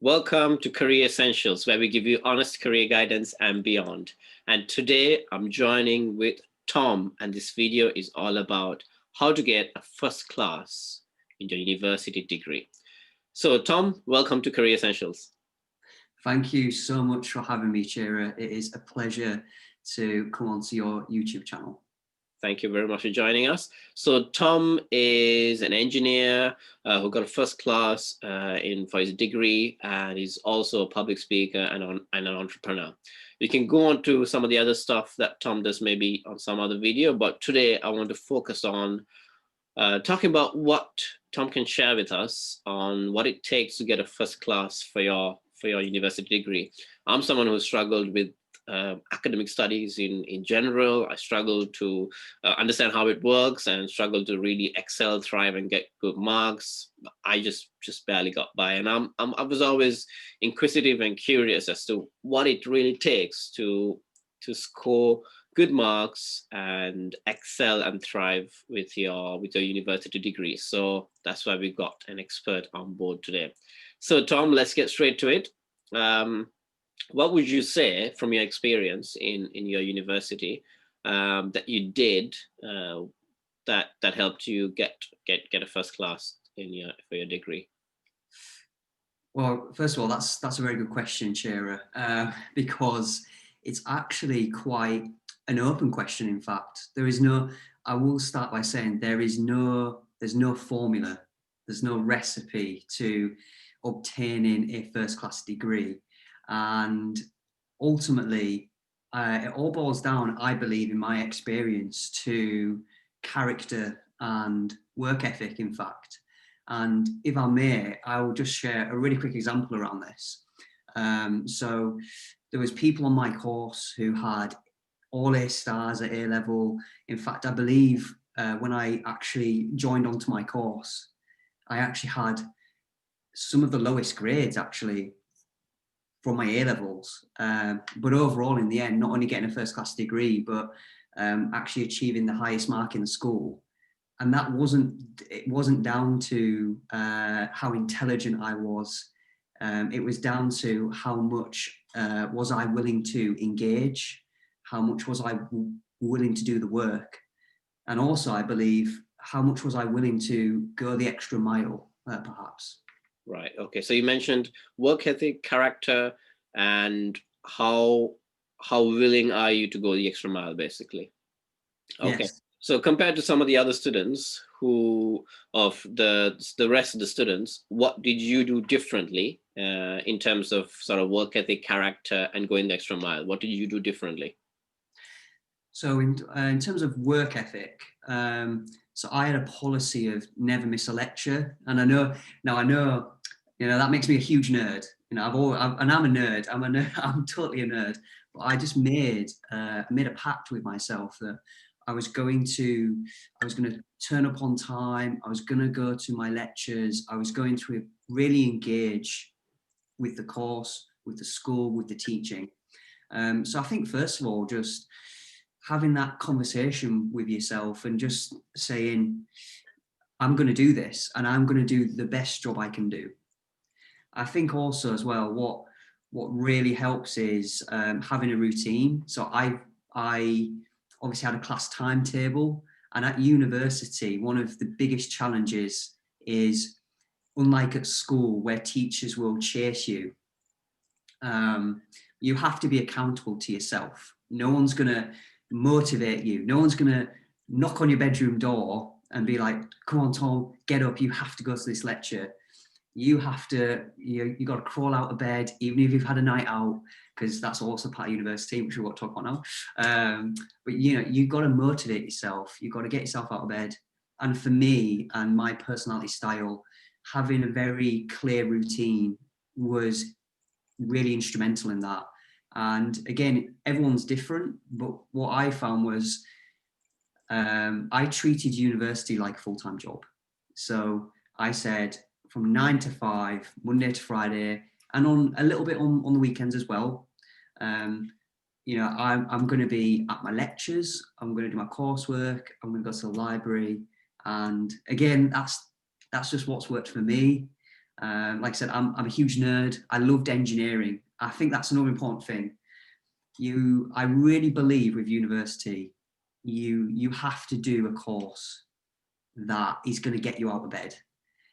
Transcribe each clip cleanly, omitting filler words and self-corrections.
Welcome to Career Essentials, where we give you honest career guidance and beyond. And today I'm joining with Tom, and this video is all about how to get a first class in your university degree. So Tom, welcome to Career Essentials. Thank you so much for having me, Chira. It is a pleasure to come onto your YouTube channel. Thank you very much for joining us. So Tom is an engineer who got a first class for his degree, and he's also a public speaker and an entrepreneur. We can go on to some of the other stuff that Tom does maybe on some other video, but today I want to focus on talking about what Tom can share with us on what it takes to get a first class for your university degree. I'm someone who struggled with academic studies in general. I struggle to understand how it works and struggle to really excel, thrive, and get good marks. I just barely got by, and I was always inquisitive and curious as to what it really takes to score good marks and excel and thrive with your university degree. So that's why we got an expert on board today. So Tom, let's get straight to it. What would you say from your experience in your university that you did that helped you get a first class for your degree? Well, first of all, that's a very good question, Chira, because it's actually quite an open question. In fact, I will start by saying there's no formula, there's no recipe to obtaining a first class degree. And ultimately, it all boils down, I believe, in my experience, to character and work ethic, in fact. And if I may, I will just share a really quick example around this. So there was people on my course who had all A stars at A level. In fact, I believe when I actually joined onto my course, I actually had some of the lowest grades actually from my A levels. But overall, in the end, not only getting a first class degree, but actually achieving the highest mark in the school. And it wasn't down to how intelligent I was. It was down to how much was I willing to engage, how much was I willing to do the work, and also I believe how much was I willing to go the extra mile, perhaps. Right. Okay. So you mentioned work ethic, character, and how willing are you to go the extra mile, basically. Okay. Yes. So compared to some of the other students of the rest of the students, what did you do differently in terms of sort of work ethic, character, and going the extra mile? What did you do differently? So in terms of work ethic, so I had a policy of never miss a lecture, and I know, that makes me a huge nerd. I'm a nerd. I'm totally a nerd. But I just made a pact with myself that I was going to turn up on time. I was going to go to my lectures. I was going to really engage with the course, with the school, with the teaching. So I think first of all, just having that conversation with yourself and just saying, I'm going to do this and I'm going to do the best job I can do. I think also as well, what really helps is having a routine. So I obviously had a class timetable, and at university, one of the biggest challenges is, unlike at school where teachers will chase you, you have to be accountable to yourself. No one's going to motivate you. No one's going to knock on your bedroom door and be like, come on, Tom, get up. You have to go to this lecture. You have to, you got to crawl out of bed, even if you've had a night out, because that's also part of university, which we won't talk about now. But you've got to motivate yourself. You've got to get yourself out of bed. And for me and my personality style, having a very clear routine was really instrumental in that. And again, everyone's different, but what I found was I treated university like a full-time job. So I said from 9 to 5, Monday to Friday, and on a little bit on the weekends as well. I'm going to be at my lectures. I'm going to do my coursework. I'm going to go to the library. And again, that's just what's worked for me. Like I said, I'm a huge nerd. I loved engineering. I think that's another important thing. I really believe with university, you have to do a course that is going to get you out of bed.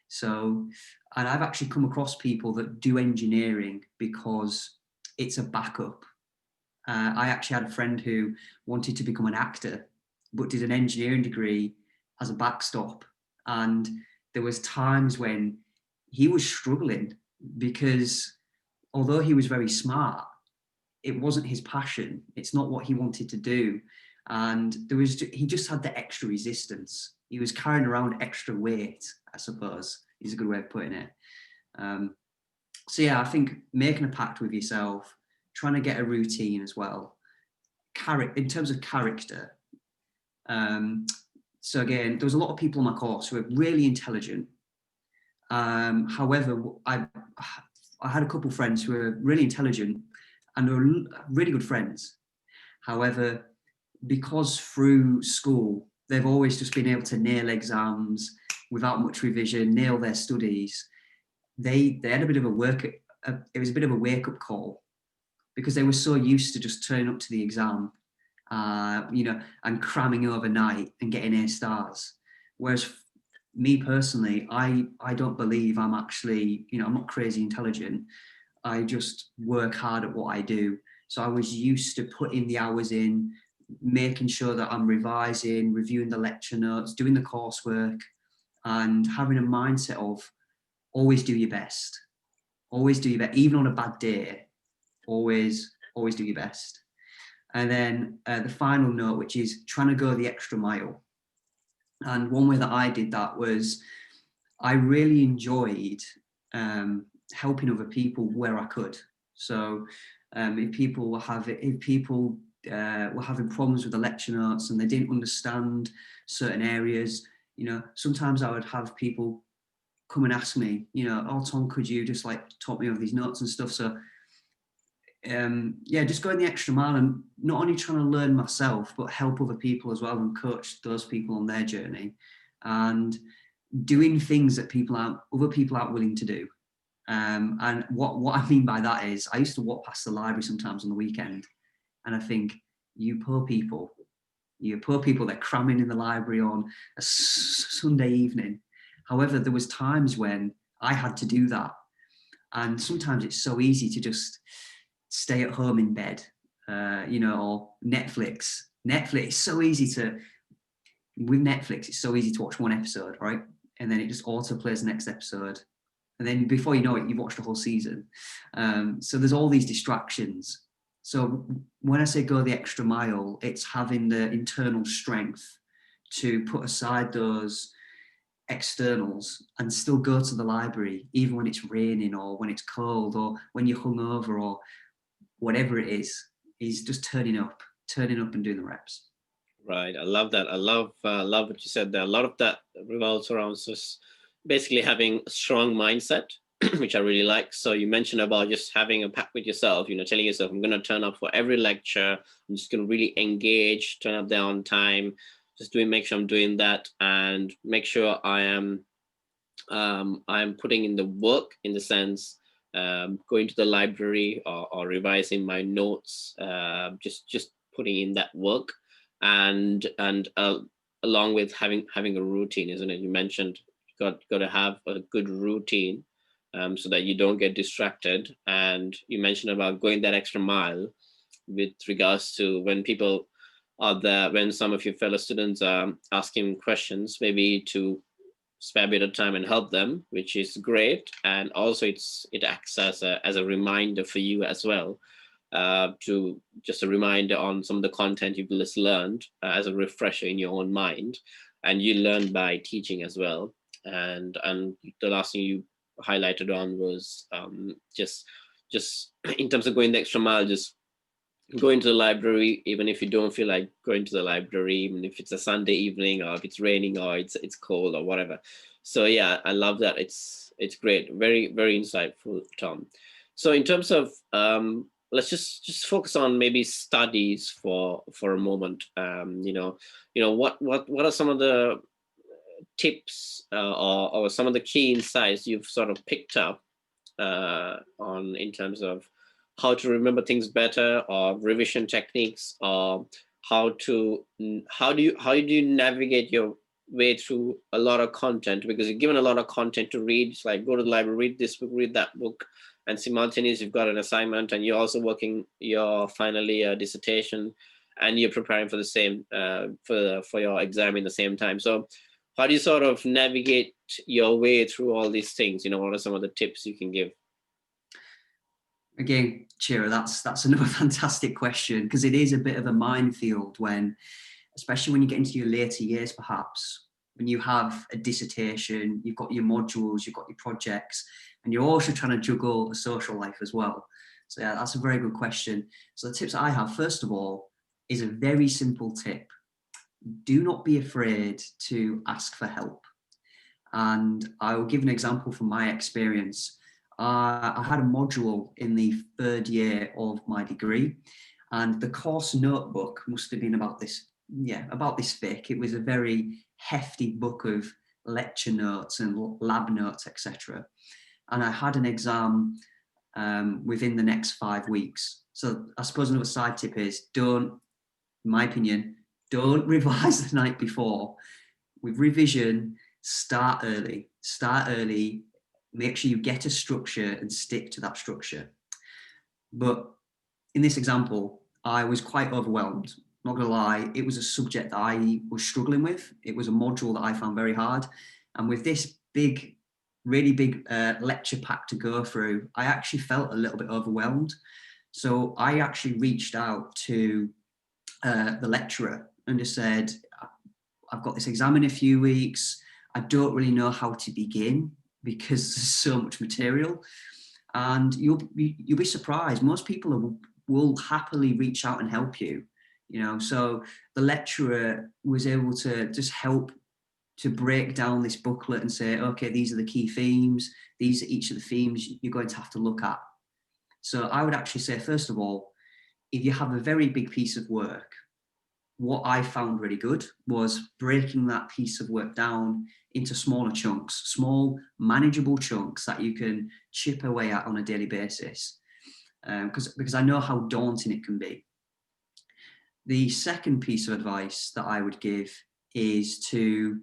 So, and I've actually come across people that do engineering because it's a backup. I actually had a friend who wanted to become an actor, but did an engineering degree as a backstop. And there was times when he was struggling because although he was very smart, it wasn't his passion. It's not what he wanted to do. And he just had the extra resistance. He was carrying around extra weight, I suppose, is a good way of putting it. So yeah, I think making a pact with yourself, trying to get a routine as well. In terms of character. So again, there was a lot of people on my course who were really intelligent. However, I had a couple of friends who were really intelligent and were really good friends. However, because through school, they've always just been able to nail exams without much revision, nail their studies. They had a bit of it was a bit of a wake-up call because they were so used to just turning up to the exam, and cramming overnight and getting A stars. Whereas me personally, I don't believe I'm actually, I'm not crazy intelligent. I just work hard at what I do. So I was used to putting the hours in, making sure that I'm revising, reviewing the lecture notes, doing the coursework, and having a mindset of always do your best. Always do your best, even on a bad day. Always do your best. And then the final note, which is trying to go the extra mile. And one way that I did that was I really enjoyed helping other people where I could. So if people were having problems with the lecture notes and they didn't understand certain areas, sometimes I would have people come and ask me, oh Tom, could you just like talk me over these notes and stuff? So just going the extra mile and not only trying to learn myself, but help other people as well and coach those people on their journey and doing things that other people aren't willing to do. And what I mean by that is I used to walk past the library sometimes on the weekend and I think, you poor people, they're cramming in the library on a Sunday evening. However, there was times when I had to do that. And sometimes it's so easy to just stay at home in bed, or Netflix. It's so easy with Netflix, it's so easy to watch one episode, right? And then it just auto plays the next episode. And then before you know it, you've watched the whole season. So there's all these distractions. So when I say go the extra mile, it's having the internal strength to put aside those externals and still go to the library, even when it's raining or when it's cold or when you're hungover or whatever it is just turning up and doing the reps. Right. I love that. I love what you said there. A lot of that revolves around just basically having a strong mindset, which I really like. So you mentioned about just having a pact with yourself, telling yourself, I'm going to turn up for every lecture. I'm just going to really engage, turn up there on time, make sure I'm doing that and make sure I'm putting in the work in the sense, going to the library or revising my notes, just putting in that work and along with having a routine, isn't it? You mentioned got to have a good routine so that you don't get distracted. And you mentioned about going that extra mile with regards to when people are there, when some of your fellow students are asking questions, maybe to spare a bit of time and help them, which is great. And also it acts as a reminder for you as well, to just a reminder on some of the content you've just learned, as a refresher in your own mind. And you learn by teaching as well. And the last thing you highlighted on was just in terms of going the extra mile, just going to the library, even if you don't feel like going to the library, even if it's a Sunday evening or if it's raining or it's cold or whatever. So yeah, I love that. It's great. Very, very insightful, Tom. So in terms of let's just focus on maybe studies for a moment. What are some of the tips or some of the key insights you've sort of picked up on in terms of how to remember things better, or revision techniques, or how do you navigate your way through a lot of content, because you're given a lot of content to read. It's like, go to the library, read this book, read that book, and simultaneously you've got an assignment, and you're also working your final year dissertation, and you're preparing for the same for your exam in the same time. So how do you sort of navigate your way through all these things? What are some of the tips you can give? Again, Chira, that's another fantastic question, because it is a bit of a minefield when, especially when you get into your later years, perhaps, when you have a dissertation, you've got your modules, you've got your projects, and you're also trying to juggle a social life as well. So yeah, that's a very good question. So the tips I have, first of all, is a very simple tip. Do not be afraid to ask for help. And I will give an example from my experience. I had a module in the third year of my degree, and the course notebook must have been about this thick. It was a very hefty book of lecture notes and lab notes, etc. And I had an exam within the next 5 weeks. So I suppose another side tip is, in my opinion, don't revise the night before. With revision, start early. Make sure you get a structure and stick to that structure. But in this example, I was quite overwhelmed. Not gonna lie, it was a subject that I was struggling with. It was a module that I found very hard. And with this really big lecture pack to go through, I actually felt a little bit overwhelmed. So I actually reached out to the lecturer and just said, I've got this exam in a few weeks. I don't really know how to begin because there's so much material. And you'll be surprised. Most people will happily reach out and help you. So the lecturer was able to just help to break down this booklet and say, okay, these are the key themes. These are each of the themes you're going to have to look at. So I would actually say, first of all, if you have a very big piece of work, what I found really good was breaking that piece of work down into smaller chunks, small manageable chunks that you can chip away at on a daily basis. Because I know how daunting it can be. The second piece of advice that I would give is and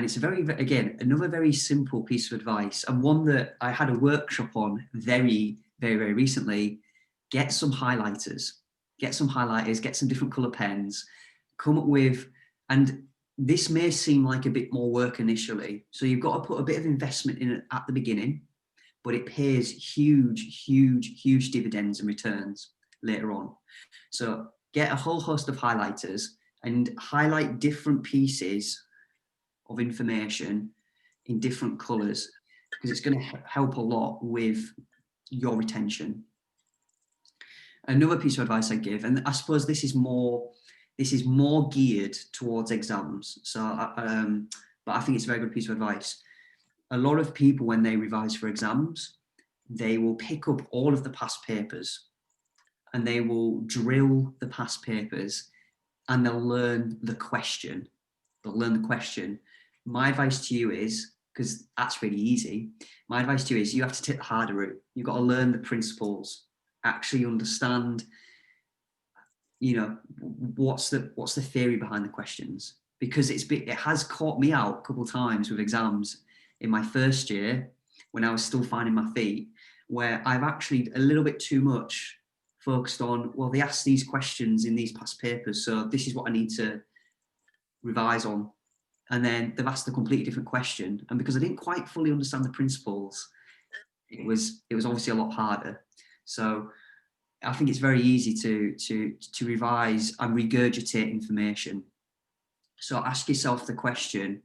it's another very simple piece of advice, and one that I had a workshop on very, very, very recently. Get some highlighters, get some different color pens, come up with, and this may seem like a bit more work initially, so you've got to put a bit of investment in it at the beginning, but it pays huge dividends and returns later on. So get a whole host of highlighters and highlight different pieces of information in different colors, because it's going to help a lot with your retention. Another piece of advice I give, and I suppose this is more geared towards exams. So, but I think it's a very good piece of advice. A lot of people, when they revise for exams, they will pick up all of the past papers and they will drill the past papers and they'll learn the question. My advice to you is, because that's really easy, my advice to you is you have to take the harder route. You've got to learn the principles, actually understand, what's the theory behind the questions, because it has caught me out a couple of times with exams in my first year when I was still finding my feet, where I've actually a little bit too much focused on, well, they asked these questions in these past papers, so this is what I need to revise on. And then they've asked a completely different question, and because I didn't quite fully understand the principles, it was obviously a lot harder. So I think it's very easy to revise and regurgitate information. So ask yourself the question,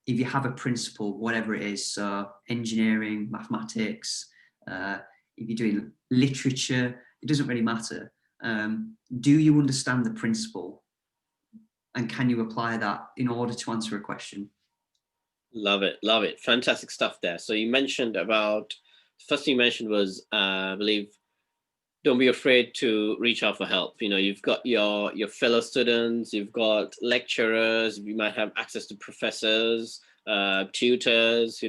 if you have a principle, whatever it is, so engineering, mathematics, if you're doing literature, it doesn't really matter. Do you understand the principle? And can you apply that in order to answer a question? Love it. Fantastic stuff there. So you mentioned first thing you mentioned was, I believe, don't be afraid to reach out for help. You've got your fellow students, you've got lecturers, you might have access to professors, tutors,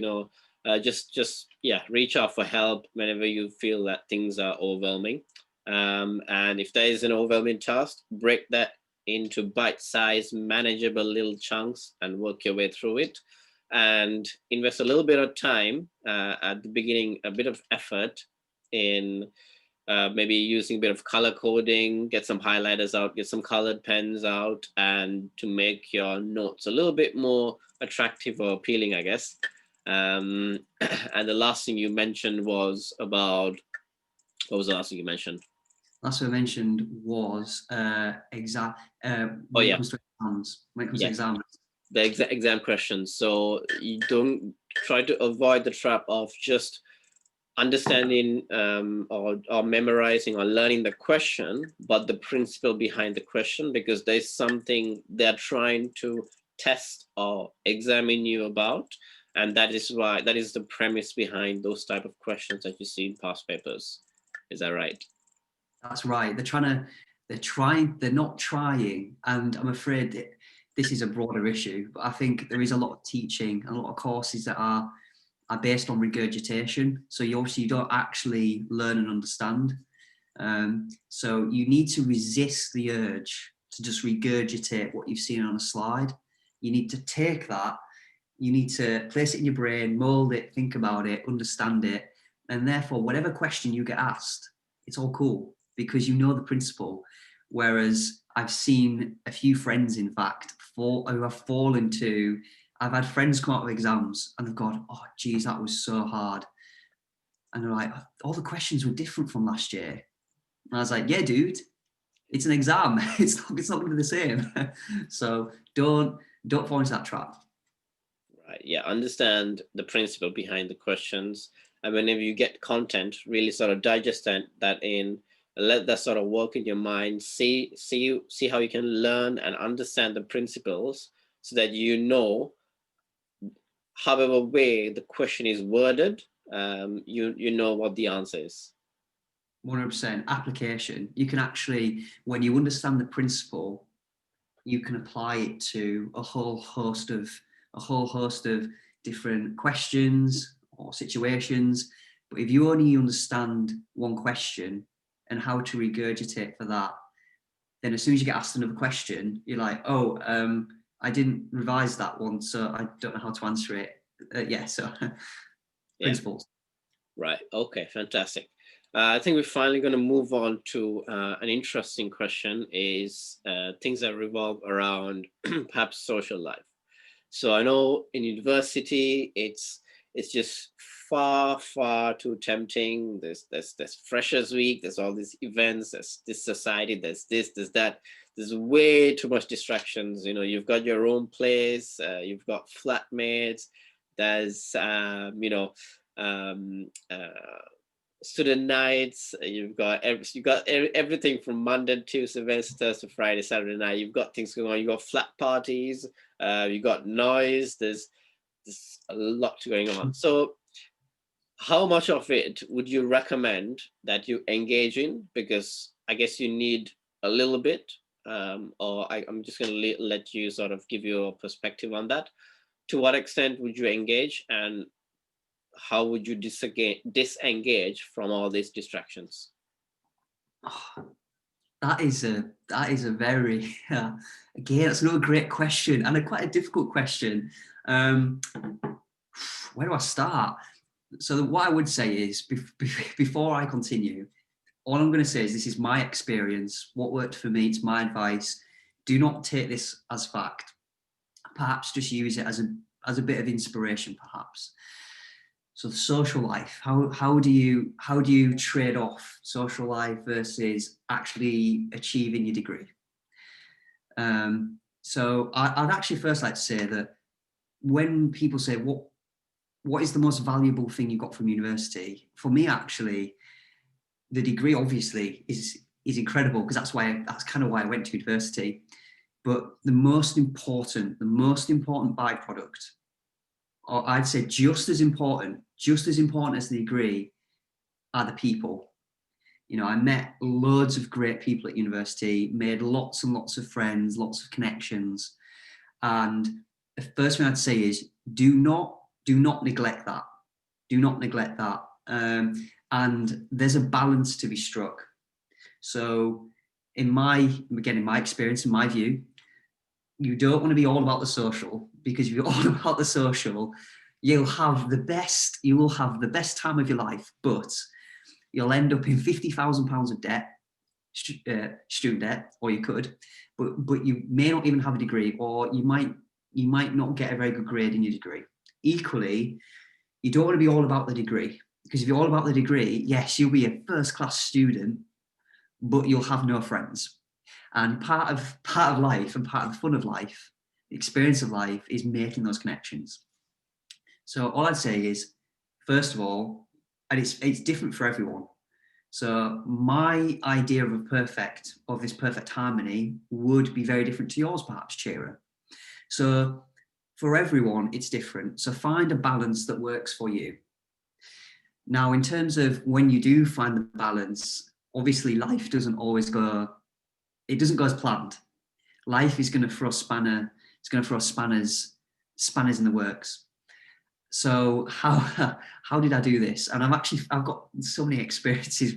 just yeah, reach out for help whenever you feel that things are overwhelming. And if there is an overwhelming task, break that into bite-sized, manageable little chunks and work your way through it. And invest a little bit of time at the beginning, a bit of effort in maybe using a bit of color coding, get some highlighters out, get some colored pens out, and to make your notes a little bit more attractive or appealing, I guess. And the last thing you mentioned was about, what was the last thing you mentioned? Last thing I mentioned was exam. Oh When it yeah, comes to exams, when it comes to yeah, exams. the exam questions. So you don't try to avoid the trap of just understanding or memorizing or learning the question, but the principle behind the question, because there's something they're trying to test or examine you about. And that is the premise behind those type of questions that you see in past papers. Is that right? That's right. They're not trying. And I'm afraid this is a broader issue, but I think there is a lot of teaching and a lot of courses that are based on regurgitation. So you don't actually learn and understand. So you need to resist the urge to just regurgitate what you've seen on a slide. You need to take that, you need to place it in your brain, mold it, think about it, understand it. And therefore, whatever question you get asked, it's all cool because you know the principle. Whereas I've seen a few friends, in fact, who have fallen to, I've had friends come out of exams and they've gone, oh, geez, that was so hard. And they're like, all the questions were different from last year. And I was like, yeah, dude, it's an exam. It's not going to be the same. So don't fall into that trap. Right. Yeah. Understand the principle behind the questions. And whenever you get content, really sort of digest that in, let that sort of work in your mind, see how you can learn and understand the principles so that however way the question is worded, you know what the answer is. 100% application. You can actually, when you understand the principle, you can apply it to a whole host of different questions or situations. But if you only understand one question and how to regurgitate for that, then as soon as you get asked another question, you're like, oh, I didn't revise that one, so I don't know how to answer it. So Yeah. principles. Right. Okay. Fantastic. I think we're finally going to move on to an interesting question: is things that revolve around perhaps social life. So I know in university it's just far too tempting. There's Freshers Week. There's all these events. There's this society. There's this. There's that. There's way too much distractions. You've got your own place. You've got flatmates. There's um, uh, student nights. You've got everything from Monday to Sylvester to Friday, Saturday night. You've got things going on. You've got flat parties. You got noise. There's a lot going on. So how much of it would you recommend that you engage in? Because I guess you need a little bit, I'm just going to let you sort of give your perspective on that. To what extent would you engage, and how would you disengage from all these distractions? Oh, that is a very again, that's another great question and quite a difficult question. Where do I start? So what I would say is before I continue, all I'm going to say is this is my experience. What worked for me, it's my advice. Do not take this as fact. Perhaps just use it as a bit of inspiration, perhaps. So the social life, how do you trade off social life versus actually achieving your degree? So I'd actually first like to say that when people say what is the most valuable thing you got from university, for me actually the degree obviously is incredible because that's kind of why I went to university. But the most important byproduct, or I'd say just as important as the degree, are the people. I met loads of great people at university, made lots and lots of friends, lots of connections. And the first thing I'd say is do not neglect that. Do not neglect that. And there's a balance to be struck. So in my experience, in my view, you don't want to be all about the social, because if you're all about the social, you will have the best time of your life, but you'll end up in £50,000 of debt, student debt, or you could, but you may not even have a degree, or you might not get a very good grade in your degree. Equally, you don't want to be all about the degree, because if you're all about the degree, yes, you'll be a first-class student, but you'll have no friends. And part of life, and part of the fun of life, the experience of life, is making those connections. So all I'd say is, first of all, and it's different for everyone. So my idea of this perfect harmony would be very different to yours, perhaps, Chira. So for everyone, it's different. So find a balance that works for you. Now, in terms of when you do find the balance, obviously life doesn't always go, it doesn't go as planned. Life is going to throw spanners in the works. So how did I do this? And I've got so many experiences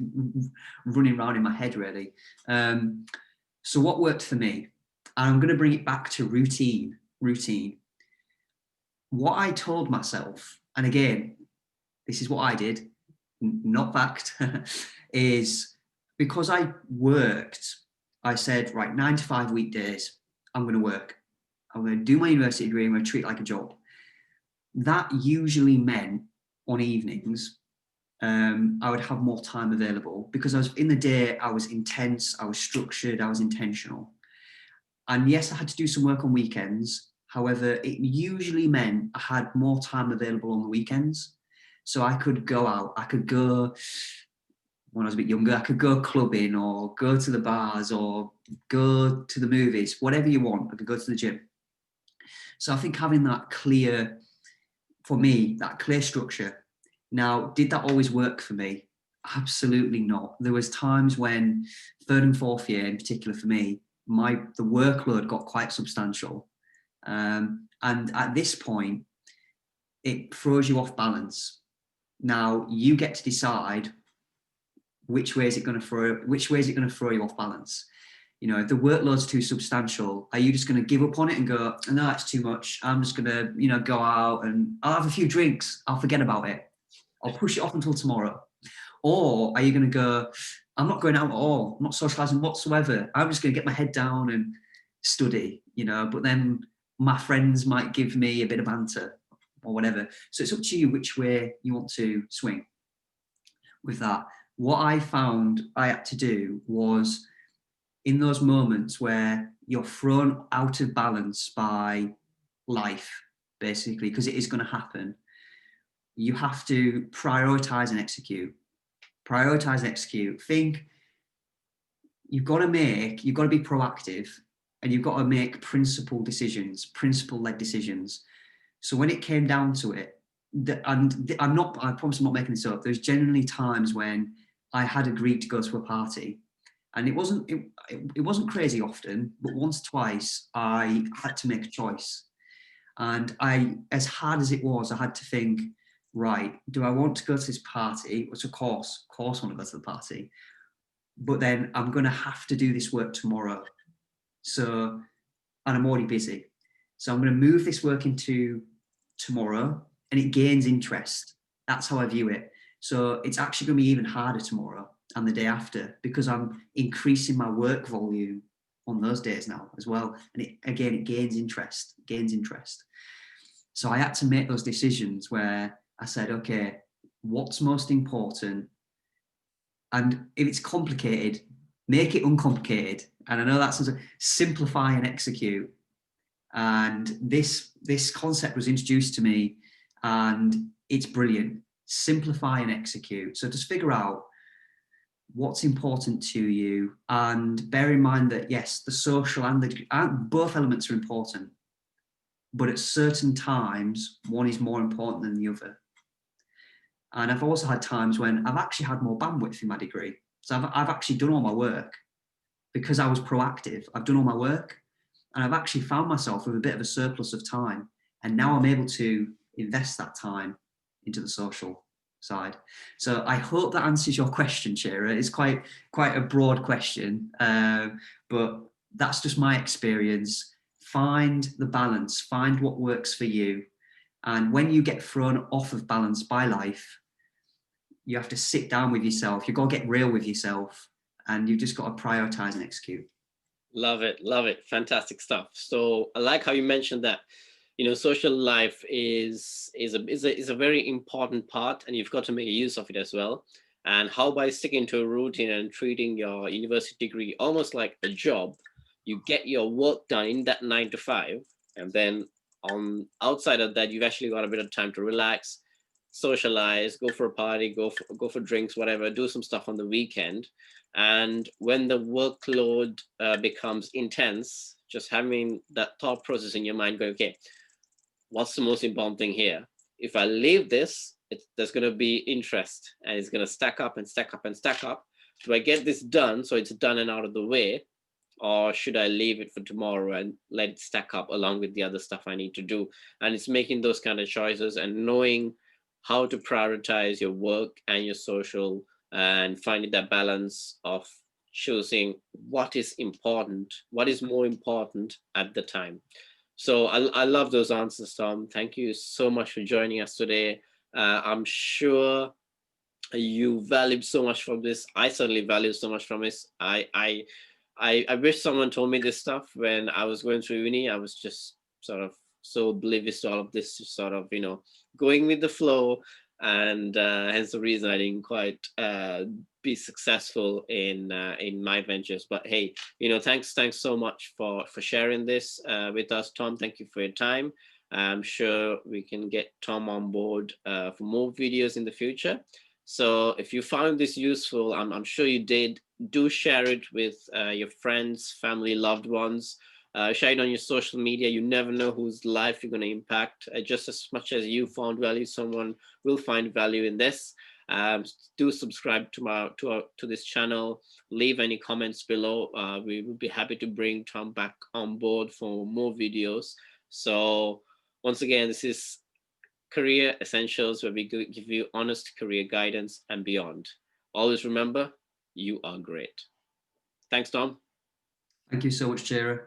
running around in my head, really. So what worked for me? And I'm going to bring it back to routine. What I told myself, and again, this is what I did, not fact, is because I worked, I said, right, 9 to 5 weekdays, I'm going to work. I'm going to do my university degree. I'm going to treat it like a job. That usually meant on evenings, I would have more time available, because in the day, I was intense, I was structured, I was intentional. And yes, I had to do some work on weekends. However, it usually meant I had more time available on the weekends. So I could go out, when I was a bit younger, I could go clubbing, or go to the bars, or go to the movies, whatever you want. I could go to the gym. So I think having that clear structure. Now, did that always work for me? Absolutely not. There was times when, third and fourth year in particular for me, the workload got quite substantial. And at this point, it throws you off balance. Now you get to decide which way is it going to throw you off balance. You know, if the workload's too substantial, are you just going to give up on it and go, no, it's too much, I'm just going to, go out and I'll have a few drinks, I'll forget about it, I'll push it off until tomorrow? Or are you going to go, I'm not going out at all, I'm not socializing whatsoever, I'm just going to get my head down and study, but then my friends might give me a bit of banter or whatever. So it's up to you which way you want to swing with that. What I found I had to do was, in those moments where you're thrown out of balance by life, basically, because it is going to happen, you have to prioritize and execute. Think you've got to be proactive, and you've got to make principle-led decisions. So when it came down to it, I promise I'm not making this up, there's generally times when I had agreed to go to a party, and it wasn't crazy often, but once, twice, I had to make a choice. And as hard as it was, I had to think, right, do I want to go to this party? Which of course I want to go to the party, but then I'm going to have to do this work tomorrow. And I'm already busy. So I'm going to move this work into tomorrow, and it gains interest. That's how I view it. So it's actually going to be even harder tomorrow and the day after, because I'm increasing my work volume on those days now as well. And it gains interest. So I had to make those decisions where I said, okay, what's most important? And if it's complicated, make it uncomplicated. And I know that's simplify and execute. And this concept was introduced to me, and it's brilliant. Simplify and execute. So just figure out what's important to you, and bear in mind that yes, the social and both elements are important, but at certain times one is more important than the other. And I've also had times when I've actually had more bandwidth in my degree. So I've actually done all my work because I was proactive. I've done all my work, and I've actually found myself with a bit of a surplus of time. And now I'm able to invest that time into the social side. So I hope that answers your question, Shira. It's quite a broad question, but that's just my experience. Find the balance, find what works for you. And when you get thrown off of balance by life, you have to sit down with yourself. You've got to get real with yourself, and you've just got to prioritize and execute. Love it. Love it. Fantastic stuff. So I like how you mentioned that, social life is a very important part, and you've got to make use of it as well. And how by sticking to a routine and treating your university degree almost like a job, you get your work done in that 9 to 5, and then on outside of that, you've actually got a bit of time to relax, socialize, go for a party, go for drinks, whatever, do some stuff on the weekend. And when the workload becomes intense, just having that thought process in your mind going, okay, what's the most important thing here? If I leave this, there's going to be interest, and it's going to stack up and stack up and stack up. Do I get this done so it's done and out of the way? Or should I leave it for tomorrow and let it stack up along with the other stuff I need to do? And it's making those kind of choices and knowing how to prioritize your work and your social, and finding that balance of choosing what is important, what is more important at the time. So I love those answers, Tom. Thank you so much for joining us today. I'm sure you valued so much from this. I certainly value so much from this. I wish someone told me this stuff when I was going through uni. I was just sort of so oblivious to all of this, just sort of, going with the flow. And hence the reason I didn't quite be successful in my ventures. But hey, thanks so much for sharing this with us, Tom. Thank you for your time. I'm sure we can get Tom on board for more videos in the future. So if you found this useful, I'm sure you did, do share it with your friends, family, loved ones. Share it on your social media. You never know whose life you're going to impact. Just as much as you found value, someone will find value in this. Do subscribe to this channel. Leave any comments below. We will be happy to bring Tom back on board for more videos. So once again, this is Career Essentials, where we give you honest career guidance and beyond. Always remember, you are great. Thanks, Tom. Thank you so much, Chira.